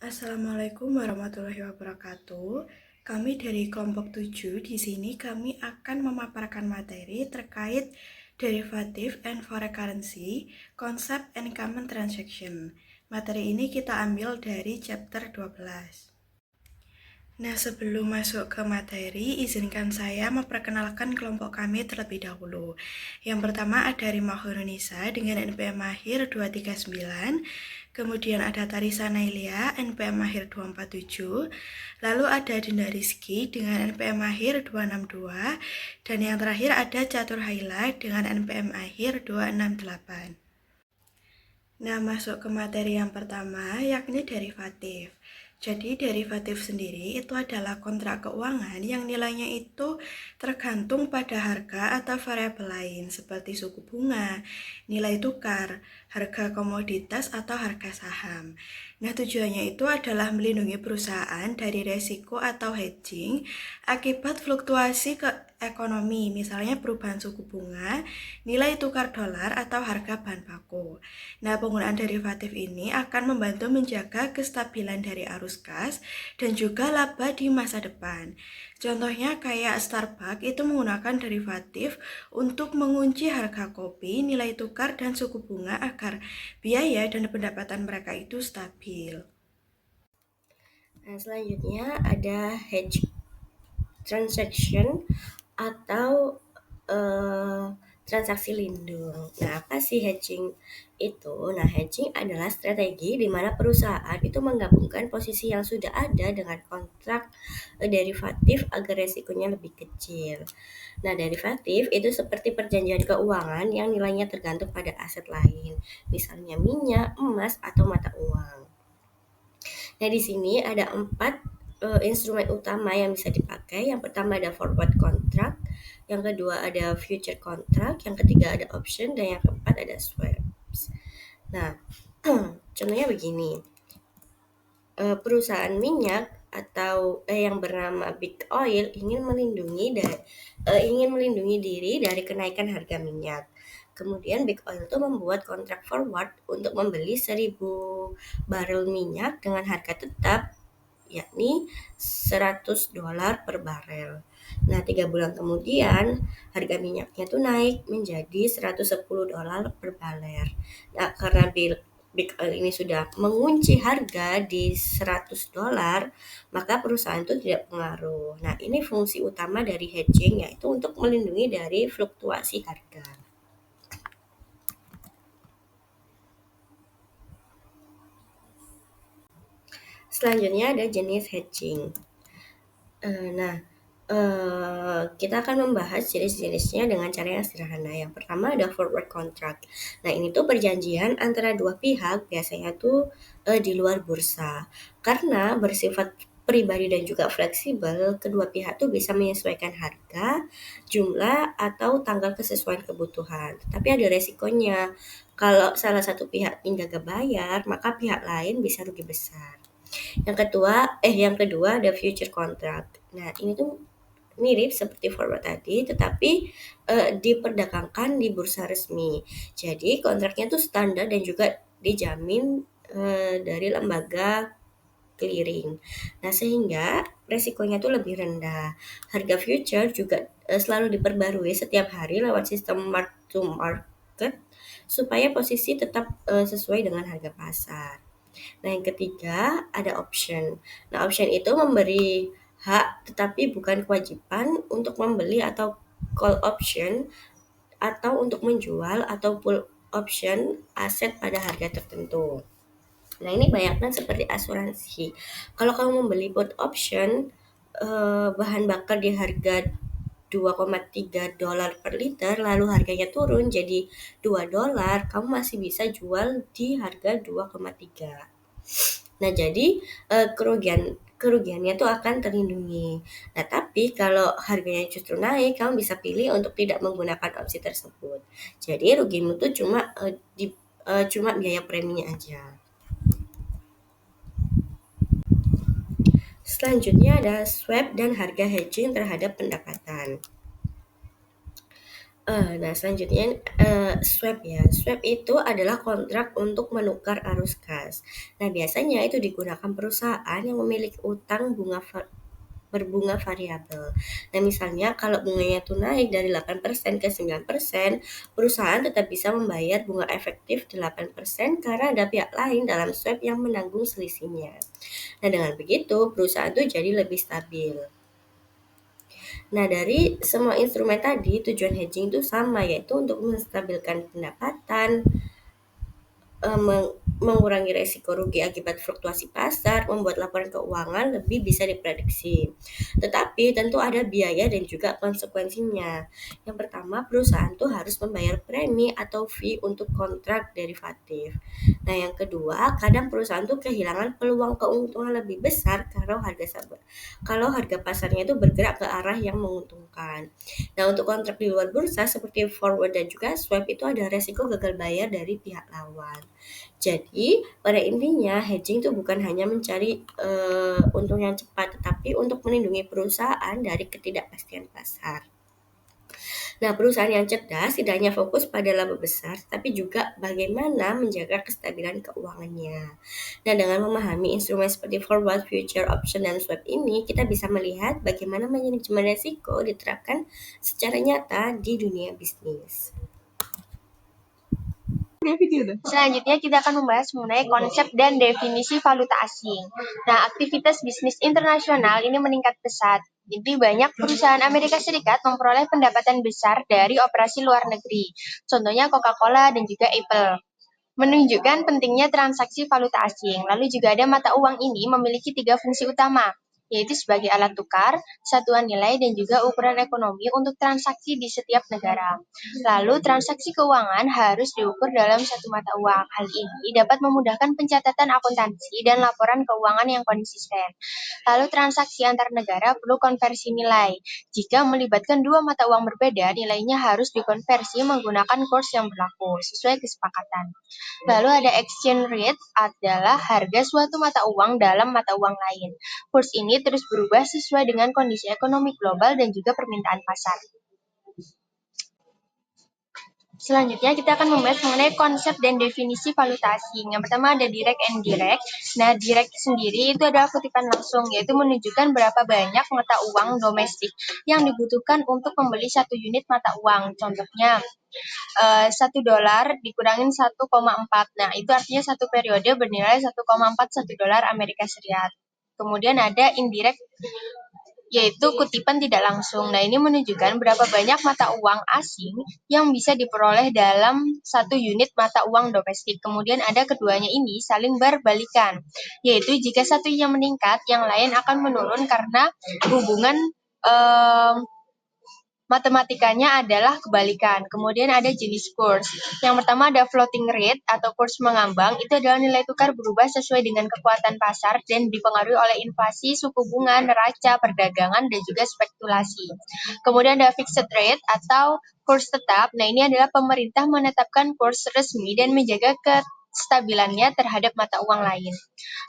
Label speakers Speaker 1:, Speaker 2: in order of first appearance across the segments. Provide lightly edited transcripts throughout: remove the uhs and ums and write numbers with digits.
Speaker 1: Assalamualaikum warahmatullahi wabarakatuh. Kami dari kelompok 7 di sini kami akan memaparkan materi terkait derivative and foreign currency, konsep and common transaction. Materi ini kita ambil dari chapter 12. Nah, sebelum masuk ke materi, izinkan saya memperkenalkan kelompok kami terlebih dahulu. Yang pertama ada Rima Horonisa dengan NPM Mahir 239, kemudian ada Tarisa Nailia NPM Mahir 247, lalu ada Dinda Rizky dengan NPM Mahir 262, dan yang terakhir ada Catur Haila dengan NPM Mahir 268. Nah, masuk ke materi yang pertama, yakni derivatif. Jadi, derivatif sendiri itu adalah kontrak keuangan yang nilainya itu tergantung pada harga atau variabel lain, seperti suku bunga, nilai tukar, harga komoditas, atau harga saham. Nah, tujuannya itu adalah melindungi perusahaan dari resiko atau hedging akibat fluktuasi ke ekonomi, misalnya perubahan suku bunga, nilai tukar dolar, atau harga bahan baku. Nah, penggunaan derivatif ini akan membantu menjaga kestabilan dari arus kas dan juga laba di masa depan. Contohnya kayak Starbucks itu menggunakan derivatif untuk mengunci harga kopi, nilai tukar, dan suku bunga agar biaya dan pendapatan mereka itu stabil.
Speaker 2: Nah, selanjutnya ada hedge transaction atau transaksi lindung. Nah, apa sih hedging itu? Nah, hedging adalah strategi di mana perusahaan itu menggabungkan posisi yang sudah ada dengan kontrak derivatif agar resikonya lebih kecil. Nah, derivatif itu seperti perjanjian keuangan yang nilainya tergantung pada aset lain, misalnya minyak, emas, atau mata uang. Nah, di sini ada 4 instrumen utama yang bisa dipakai. Yang pertama ada forward contract, yang kedua ada future contract, yang ketiga ada option, dan yang keempat ada swaps. Nah, contohnya begini. Perusahaan minyak atau yang bernama Big Oil ingin melindungi diri dari kenaikan harga minyak. Kemudian Big Oil itu membuat kontrak forward untuk membeli 1000 barel minyak dengan harga tetap, yakni $100 per barel. Nah, 3 bulan kemudian harga minyaknya itu naik menjadi $110 per barel. Nah, karena Big Oil ini sudah mengunci harga di $100, maka perusahaan itu tidak pengaruh. Nah, ini fungsi utama dari hedging, yaitu untuk melindungi dari fluktuasi harga. Selanjutnya ada jenis hedging. Kita akan membahas jenis-jenisnya dengan cara yang sederhana. Yang pertama ada forward contract. Nah, ini tuh perjanjian antara dua pihak, biasanya tuh di luar bursa. Karena bersifat pribadi dan juga fleksibel, kedua pihak tuh bisa menyesuaikan harga, jumlah, atau tanggal kesesuaian kebutuhan. Tapi ada resikonya. Kalau salah satu pihak tidak bayar, maka pihak lain bisa rugi besar. Yang kedua ada future contract. Nah, ini tuh mirip seperti forward tadi, tetapi diperdagangkan di bursa resmi. Jadi kontraknya tuh standar dan juga dijamin dari lembaga clearing. Nah, sehingga resikonya tuh lebih rendah. Harga future juga selalu diperbarui setiap hari lewat sistem mark to market supaya posisi tetap sesuai dengan harga pasar. Nah, yang ketiga ada option. Nah, option itu memberi hak tetapi bukan kewajiban untuk membeli atau call option atau untuk menjual atau pull option aset pada harga tertentu. Nah, ini banyaknya seperti asuransi. Kalau kamu membeli put option bahan bakar di harga $2,3 per liter lalu harganya turun jadi $2, kamu masih bisa jual di harga 2,3. Nah, jadi kerugiannya tuh akan terlindungi. Nah, tapi kalau harganya justru naik, kamu bisa pilih untuk tidak menggunakan opsi tersebut. Jadi rugimu tuh cuma biaya preminya aja. Selanjutnya ada swap dan harga hedging terhadap pendapatan. Nah selanjutnya swap ya. Swap itu adalah kontrak untuk menukar arus kas. Nah biasanya itu digunakan perusahaan yang memiliki utang berbunga variabel. Nah misalnya kalau bunganya itu naik dari 8% ke 9%, perusahaan tetap bisa membayar bunga efektif 8% karena ada pihak lain dalam swap yang menanggung selisihnya. Nah dengan begitu perusahaan itu jadi lebih stabil. Nah, dari semua instrumen tadi, tujuan hedging itu sama, yaitu untuk menstabilkan pendapatan, mengurangi resiko rugi akibat fluktuasi pasar, membuat laporan keuangan lebih bisa diprediksi. Tetapi tentu ada biaya dan juga konsekuensinya. Yang pertama, perusahaan tuh harus membayar premi atau fee untuk kontrak derivatif. Nah, yang kedua, kadang perusahaan tuh kehilangan peluang keuntungan lebih besar kalau harga pasarnya itu bergerak ke arah yang menguntungkan. Nah, untuk kontrak di luar bursa seperti forward dan juga swap itu ada resiko gagal bayar dari pihak lawan. Jadi, pada intinya hedging itu bukan hanya mencari untung yang cepat, tetapi untuk melindungi perusahaan dari ketidakpastian pasar. Nah, perusahaan yang cerdas tidak hanya fokus pada laba besar, tapi juga bagaimana menjaga kestabilan keuangannya. Nah, dengan memahami instrumen seperti forward, future, option, dan swap ini, kita bisa melihat bagaimana manajemen risiko diterapkan secara nyata di dunia bisnis.
Speaker 3: Selanjutnya kita akan membahas mengenai konsep dan definisi valuta asing. Nah, aktivitas bisnis internasional ini meningkat pesat. Jadi banyak perusahaan Amerika Serikat memperoleh pendapatan besar dari operasi luar negeri. Contohnya Coca-Cola dan juga Apple. Menunjukkan pentingnya transaksi valuta asing. Lalu juga ada mata uang ini memiliki 3 fungsi utama, yaitu sebagai alat tukar, satuan nilai, dan juga ukuran ekonomi untuk transaksi di setiap negara. Lalu, transaksi keuangan harus diukur dalam satu mata uang. Hal ini dapat memudahkan pencatatan akuntansi dan laporan keuangan yang konsisten. Lalu, transaksi antar negara perlu konversi nilai. Jika melibatkan dua mata uang berbeda, nilainya harus dikonversi menggunakan kurs yang berlaku sesuai kesepakatan. Lalu ada exchange rate adalah harga suatu mata uang dalam mata uang lain. Kurs ini terus berubah sesuai dengan kondisi ekonomi global dan juga permintaan pasar. Selanjutnya kita akan membahas mengenai konsep dan definisi valuta asing. Yang pertama ada direct and indirect. Nah, direct sendiri itu adalah kutipan langsung, yaitu menunjukkan berapa banyak mata uang domestik yang dibutuhkan untuk membeli satu unit mata uang. Contohnya, $1 dikurangin 1,4. Nah, itu artinya satu periode bernilai 1,4 $1 Amerika Serikat. Kemudian ada indirect, yaitu kutipan tidak langsung. Nah, ini menunjukkan berapa banyak mata uang asing yang bisa diperoleh dalam satu unit mata uang domestik. Kemudian ada keduanya ini saling berbalikan, yaitu jika satu yang meningkat, yang lain akan menurun karena hubungan matematikanya adalah kebalikan. Kemudian ada jenis kurs. Yang pertama ada floating rate atau kurs mengambang. Itu adalah nilai tukar berubah sesuai dengan kekuatan pasar dan dipengaruhi oleh inflasi, suku bunga, neraca, perdagangan, dan juga spekulasi. Kemudian ada fixed rate atau kurs tetap. Nah, ini adalah pemerintah menetapkan kurs resmi dan menjaga kestabilannya terhadap mata uang lain.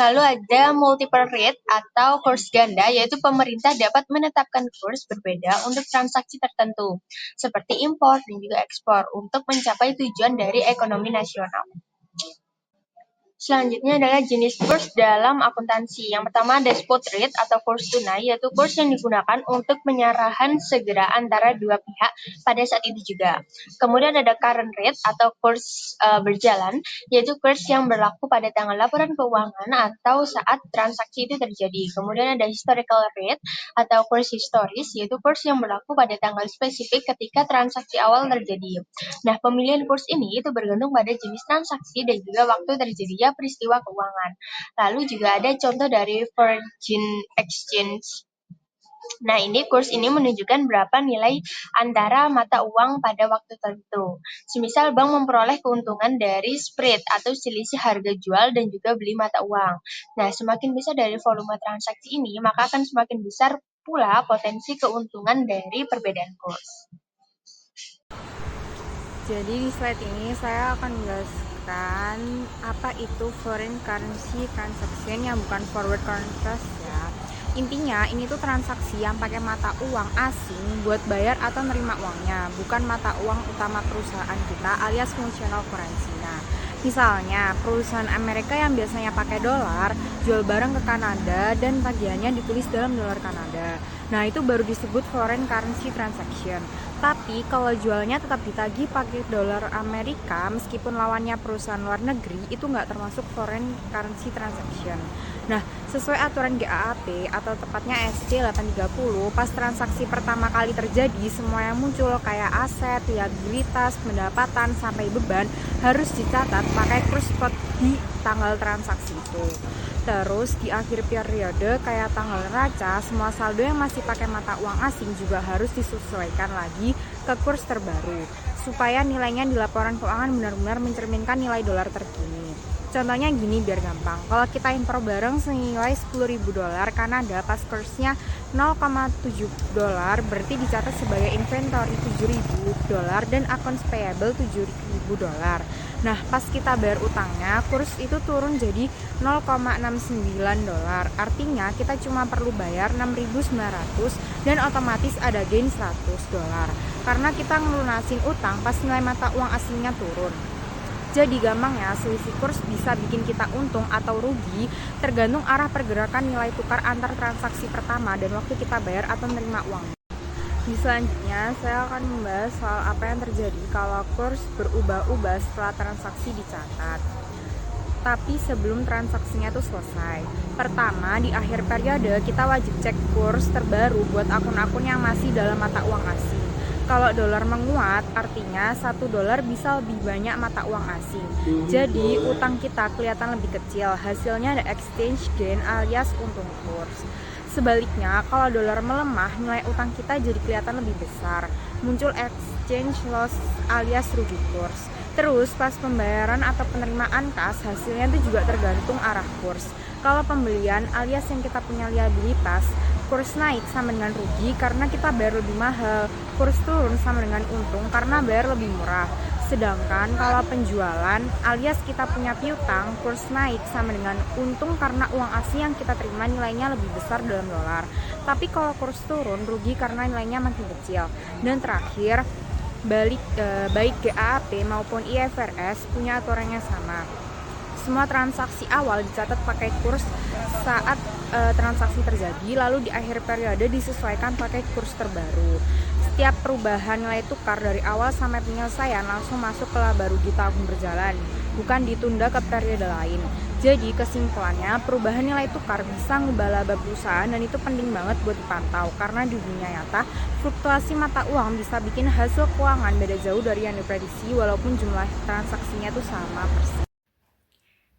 Speaker 3: Lalu ada multiple rate atau kurs ganda, yaitu pemerintah dapat menetapkan kurs berbeda untuk transaksi tertentu, seperti impor dan juga ekspor, untuk mencapai tujuan dari ekonomi nasional. Selanjutnya adalah jenis kurs dalam akuntansi. Yang pertama ada spot rate atau kurs tunai, yaitu kurs yang digunakan untuk penyerahan segera antara dua pihak pada saat itu juga. Kemudian ada current rate atau kurs berjalan, yaitu kurs yang berlaku pada tanggal laporan keuangan atau saat transaksi itu terjadi. Kemudian ada historical rate atau kurs historis, yaitu kurs yang berlaku pada tanggal spesifik ketika transaksi awal terjadi. Nah, pemilihan kurs ini itu bergantung pada jenis transaksi dan juga waktu terjadinya peristiwa keuangan. Lalu juga ada contoh dari Virgin Exchange. Nah, kurs ini menunjukkan berapa nilai antara mata uang pada waktu tertentu. Semisal bank memperoleh keuntungan dari spread atau selisih harga jual dan juga beli mata uang. Nah, semakin besar dari volume transaksi ini, maka akan semakin besar pula potensi keuntungan dari perbedaan kurs.
Speaker 4: Jadi di slide ini saya akan menjelaskan apa itu foreign currency transaction yang bukan forward contract ya. Intinya ini tuh transaksi yang pakai mata uang asing buat bayar atau nerima uangnya, bukan mata uang utama perusahaan kita alias functional currency. Nah, misalnya perusahaan Amerika yang biasanya pakai dolar jual barang ke Kanada dan tagihannya ditulis dalam dolar Kanada. Nah, itu baru disebut foreign currency transaction. Tapi kalau jualnya tetap ditagih pakai dolar Amerika meskipun lawannya perusahaan luar negeri, itu nggak termasuk foreign currency transaction. Nah, sesuai aturan GAAP atau tepatnya SC 830, pas transaksi pertama kali terjadi, semua yang muncul kayak aset, liabilitas, pendapatan, sampai beban harus dicatat pakai kurs spot di tanggal transaksi itu. Terus di akhir periode kayak tanggal neraca, semua saldo yang masih pakai mata uang asing juga harus disesuaikan lagi ke kurs terbaru supaya nilainya di laporan keuangan benar-benar mencerminkan nilai dolar terkini. Contohnya gini biar gampang, kalau kita impor barang senilai $10.000 Kanada pas kursnya $0,7 berarti dicatat sebagai inventory $7.000 dan accounts payable $7.000. Nah, pas kita bayar utangnya, kurs itu turun jadi $0,69. Artinya kita cuma perlu bayar $6.900 dan otomatis ada gain $100 karena kita ngelunasin utang pas nilai mata uang aslinya turun. Jadi gampangnya selisih kurs bisa bikin kita untung atau rugi tergantung arah pergerakan nilai tukar antar transaksi pertama dan waktu kita bayar atau menerima uang. Di selanjutnya saya akan membahas soal apa yang terjadi kalau kurs berubah-ubah setelah transaksi dicatat. Tapi sebelum transaksinya itu selesai. Pertama, di akhir periode kita wajib cek kurs terbaru buat akun-akun yang masih dalam mata uang asing. Kalau dolar menguat, artinya $1 bisa lebih banyak mata uang asing. Jadi, utang kita kelihatan lebih kecil. Hasilnya ada exchange gain alias untung kurs. Sebaliknya, kalau dolar melemah, nilai utang kita jadi kelihatan lebih besar. Muncul exchange loss alias rugi kurs. Terus, pas pembayaran atau penerimaan kas, hasilnya itu juga tergantung arah kurs. Kalau pembelian alias yang kita punya liabilitas, kurs naik sama dengan rugi karena kita bayar lebih mahal, kurs turun sama dengan untung karena bayar lebih murah. Sedangkan kalau penjualan alias kita punya piutang, kurs naik sama dengan untung karena uang asing yang kita terima nilainya lebih besar dalam dolar. Tapi kalau kurs turun, rugi karena nilainya makin kecil. Dan terakhir, baik GAAP maupun IFRS punya aturannya sama. Semua transaksi awal dicatat pakai kurs saat transaksi terjadi, lalu di akhir periode disesuaikan pakai kurs terbaru. Setiap perubahan nilai tukar dari awal sampai penyelesaian langsung masuk ke laba rugi tahun berjalan, bukan ditunda ke periode lain. Jadi kesimpulannya, perubahan nilai tukar bisa ngubah laba perusahaan dan itu penting banget buat dipantau karena di dunia nyata fluktuasi mata uang bisa bikin hasil keuangan beda jauh dari yang diprediksi walaupun jumlah transaksinya tuh sama persis.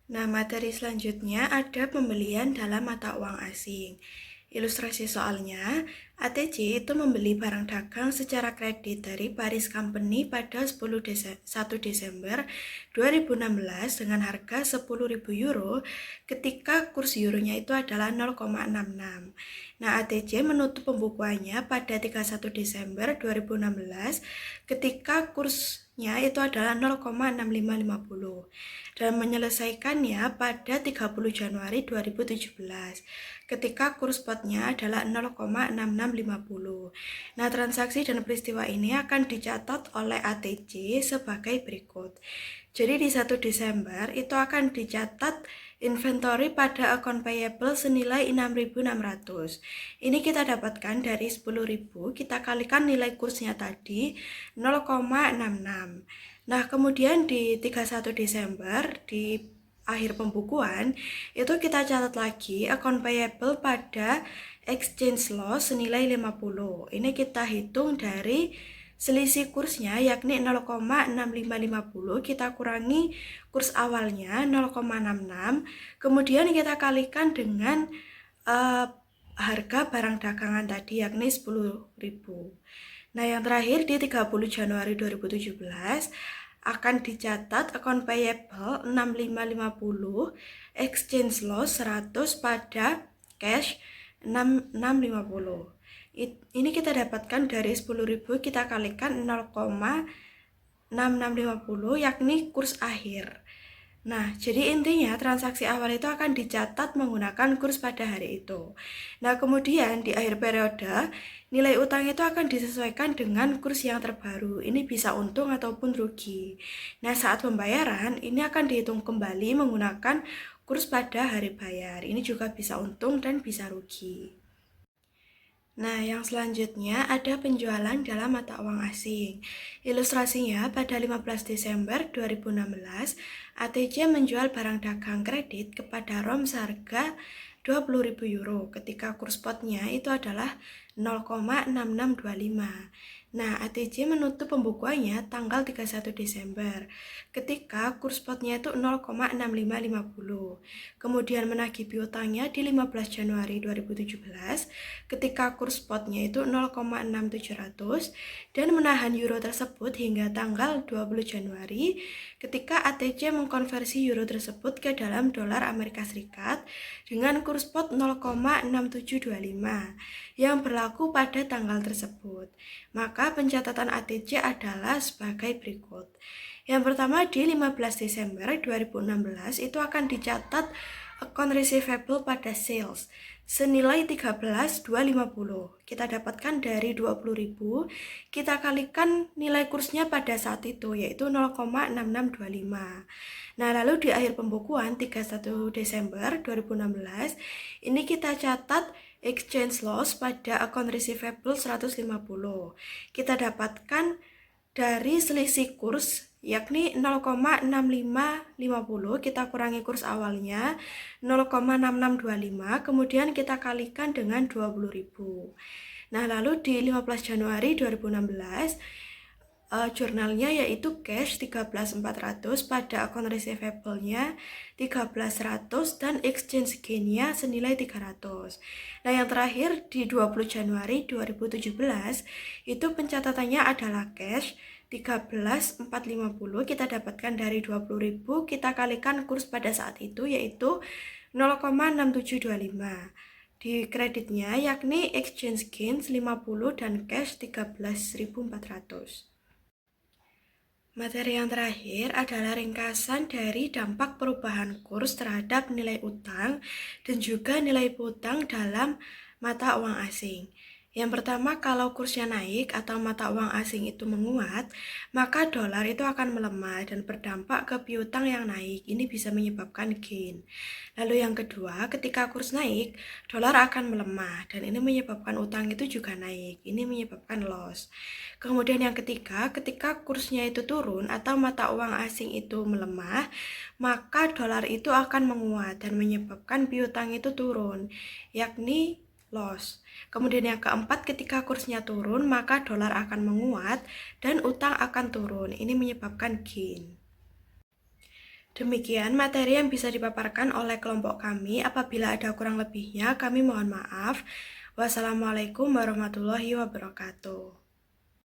Speaker 1: Nah, materi selanjutnya ada pembelian dalam mata uang asing. Ilustrasi soalnya, ATC itu membeli barang dagang secara kredit dari Paris Company pada 1 Desember 2016 dengan harga €10.000 ketika kurs euronya itu adalah 0,66. Nah, ATC menutup pembukuannya pada 31 Desember 2016 ketika kursnya itu adalah 0,6550 dan menyelesaikannya pada 30 Januari 2017 ketika kurs spotnya adalah 0,6650. Nah, transaksi dan peristiwa ini akan dicatat oleh ATC sebagai berikut. Jadi di 1 Desember itu akan dicatat inventory pada account payable senilai 6.600. Ini kita dapatkan dari 10.000, kita kalikan nilai kursnya tadi 0,66. Nah, kemudian di 31 Desember di akhir pembukuan itu kita catat lagi account payable pada exchange loss senilai 50. Ini kita hitung dari selisih kursnya yakni 0,6550 kita kurangi kurs awalnya 0,66, kemudian kita kalikan dengan harga barang dagangan tadi yakni 10.000. Nah, yang terakhir di 30 Januari 2017 akan dicatat account payable 6550, exchange loss 100 pada cash 6650. Ini kita dapatkan dari 10.000 kita kalikan 0,6650 yakni kurs akhir. Nah, jadi intinya transaksi awal itu akan dicatat menggunakan kurs pada hari itu. Nah, kemudian di akhir periode, nilai utang itu akan disesuaikan dengan kurs yang terbaru. Ini bisa untung ataupun rugi. Nah, saat pembayaran, ini akan dihitung kembali menggunakan kurs pada hari bayar. Ini juga bisa untung dan bisa rugi. Nah, yang selanjutnya ada penjualan dalam mata uang asing. Ilustrasinya, pada 15 Desember 2016, ATC menjual barang dagang kredit kepada ROM seharga 20.000 euro ketika kurs spotnya itu adalah 0,6625. Nah, ATC menutup pembukuannya tanggal 31 Desember ketika kurs spotnya itu 0,6550. Kemudian menagih piutangnya di 15 Januari 2017 ketika kurs spotnya itu 0,6700 dan menahan euro tersebut hingga tanggal 20 Januari ketika ATC mengkonversi euro tersebut ke dalam dolar Amerika Serikat dengan kurs spot 0,6725 yang berlaku pada tanggal tersebut. Maka pencatatan ATC adalah sebagai berikut. Yang pertama, di 15 Desember 2016 itu akan dicatat account receivable pada sales senilai 13.250. Kita dapatkan dari 20.000, kita kalikan nilai kursnya pada saat itu yaitu 0,6625. Nah, lalu di akhir pembukuan 31 Desember 2016, ini kita catat exchange loss pada account receivable 150. Kita dapatkan dari selisih kurs yakni 0,6550 kita kurangi kurs awalnya 0,6625 kemudian kita kalikan dengan 20.000. Nah, lalu di 15 Januari 2016 jurnalnya yaitu cash 13.400 pada akun receivable-nya 13.100 dan exchange gain-nya senilai 300. Nah, yang terakhir di 20 Januari 2017 itu pencatatannya adalah cash 13.450 kita dapatkan dari 20.000 kita kalikan kurs pada saat itu yaitu 0,6725. Di kreditnya yakni exchange gain 50 dan cash 13.400. Materi yang terakhir adalah ringkasan dari dampak perubahan kurs terhadap nilai utang dan juga nilai piutang dalam mata uang asing. Yang pertama, kalau kursnya naik atau mata uang asing itu menguat, maka dolar itu akan melemah dan berdampak ke piutang yang naik. Ini bisa menyebabkan gain. Lalu yang kedua, ketika kurs naik, dolar akan melemah dan ini menyebabkan utang itu juga naik. Ini menyebabkan loss. Kemudian yang ketiga, ketika kursnya itu turun atau mata uang asing itu melemah, maka dolar itu akan menguat dan menyebabkan piutang itu turun, yakni loss. Kemudian yang keempat, ketika kursnya turun, maka dolar akan menguat dan utang akan turun. Ini menyebabkan gain. Demikian materi yang bisa dipaparkan oleh kelompok kami. Apabila ada kurang lebihnya, kami mohon maaf. Wassalamualaikum warahmatullahi wabarakatuh.